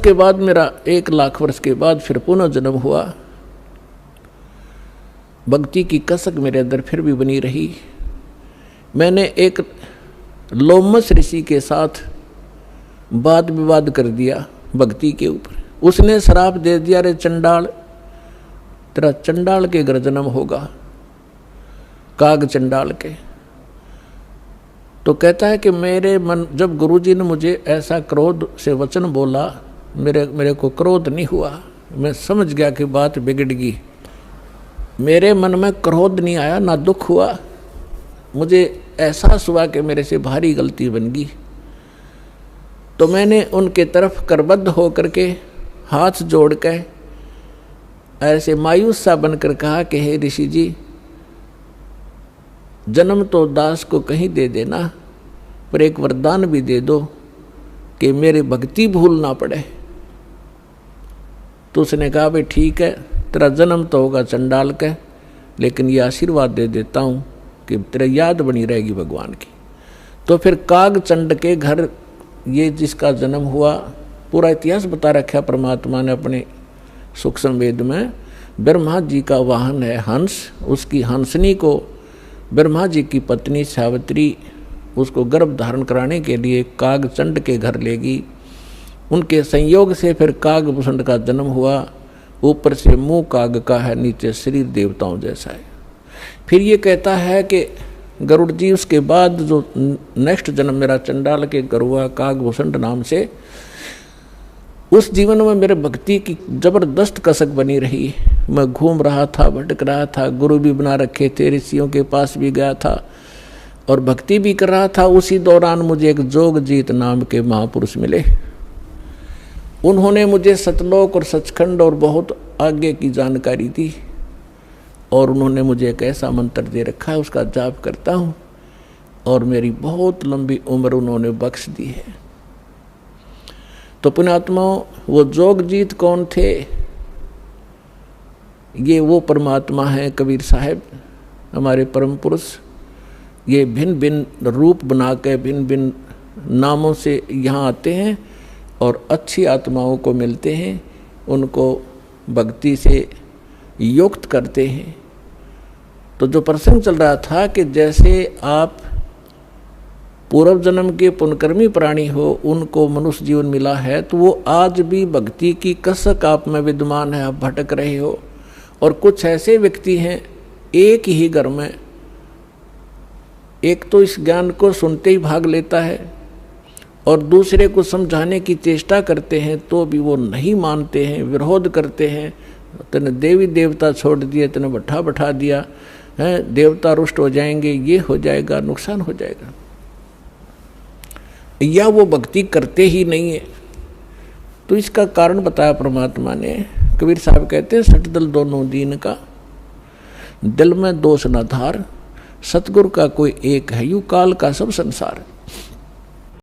उसके बाद मेरा 1 लाख वर्ष के बाद फिर पुनः जन्म हुआ। भक्ति की कसक मेरे अंदर फिर भी बनी रही। मैंने एक लोमस ऋषि के साथ वाद विवाद कर दिया भक्ति के ऊपर। उसने श्राप दे दिया, रे चंडाल, तेरा चंडाल के घर जन्म होगा, काग चंडाल के। तो कहता है कि मेरे मन, जब गुरुजी ने मुझे ऐसा क्रोध से वचन बोला, मेरे को क्रोध नहीं हुआ। मैं समझ गया कि बात बिगड़ गई। मेरे मन में क्रोध नहीं आया, ना दुख हुआ। मुझे एहसास हुआ कि मेरे से भारी गलती बन गई। तो मैंने उनके तरफ करबद्ध होकर के हाथ जोड़ के ऐसे मायूस सा बनकर कहा कि हे ऋषि जी, जन्म तो दास को कहीं दे देना, पर एक वरदान भी दे दो कि मेरी भक्ति भूल ना पड़े। तो उसने कहा भाई ठीक है, तेरा जन्म तो होगा चंडाल का, लेकिन ये आशीर्वाद दे देता हूँ कि तेरा याद बनी रहेगी भगवान की। तो फिर काग चंड के घर ये जिसका जन्म हुआ, पूरा इतिहास बता रखा परमात्मा ने अपने सूक्ष्म वेद में। ब्रह्मा जी का वाहन है हंस, उसकी हंसनी को ब्रह्मा जी की पत्नी सावित्री उसको गर्भ धारण कराने के लिए काग चंड के घर ले गई। उनके संयोग से फिर कागभूषण का जन्म हुआ। ऊपर से मुंह काग का है, नीचे शरीर देवताओं जैसा है। फिर ये कहता है कि गरुड़ जी उसके बाद जो नेक्स्ट जन्म मेरा चंडाल के घर हुआ कागभूषण नाम से, उस जीवन में मेरे भक्ति की जबरदस्त कसक बनी रही। मैं घूम रहा था, भटक रहा था, गुरु भी बना रखे थे, ऋषियों के पास भी गया था और भक्ति भी कर रहा था। उसी दौरान मुझे एक जोगजीत नाम के महापुरुष मिले। उन्होंने मुझे सतलोक और सचखंड और बहुत आगे की जानकारी दी और उन्होंने मुझे एक ऐसा मंत्र दे रखा है, उसका जाप करता हूँ और मेरी बहुत लंबी उम्र उन्होंने बख्श दी है। तो पुण्यात्माओं, वो जोगजीत कौन थे? ये वो परमात्मा है कबीर साहब, हमारे परम पुरुष। ये भिन्न भिन्न रूप बना के भिन्न भिन्न नामों से यहाँ आते हैं और अच्छी आत्माओं को मिलते हैं, उनको भक्ति से युक्त करते हैं। तो जो प्रसंग चल रहा था कि जैसे आप पूर्व जन्म के पुण्यकर्मी प्राणी हो, उनको मनुष्य जीवन मिला है, तो वो आज भी भक्ति की कसक आप में विद्यमान है, आप भटक रहे हो। और कुछ ऐसे व्यक्ति हैं एक ही घर में, एक तो इस ज्ञान को सुनते ही भाग लेता है और दूसरे को समझाने की चेष्टा करते हैं तो भी वो नहीं मानते हैं, विरोध करते हैं। तने देवी देवता छोड़ दिए, तने बैठा दिया है, देवता रुष्ट हो जाएंगे, ये हो जाएगा, नुकसान हो जाएगा, या वो भक्ति करते ही नहीं है। तो इसका कारण बताया परमात्मा ने। कबीर साहब कहते हैं, सठ दल दोनों दीन का, दिल में दोष न धार, सतगुरु का कोई एक है, यू काल का सब संसार।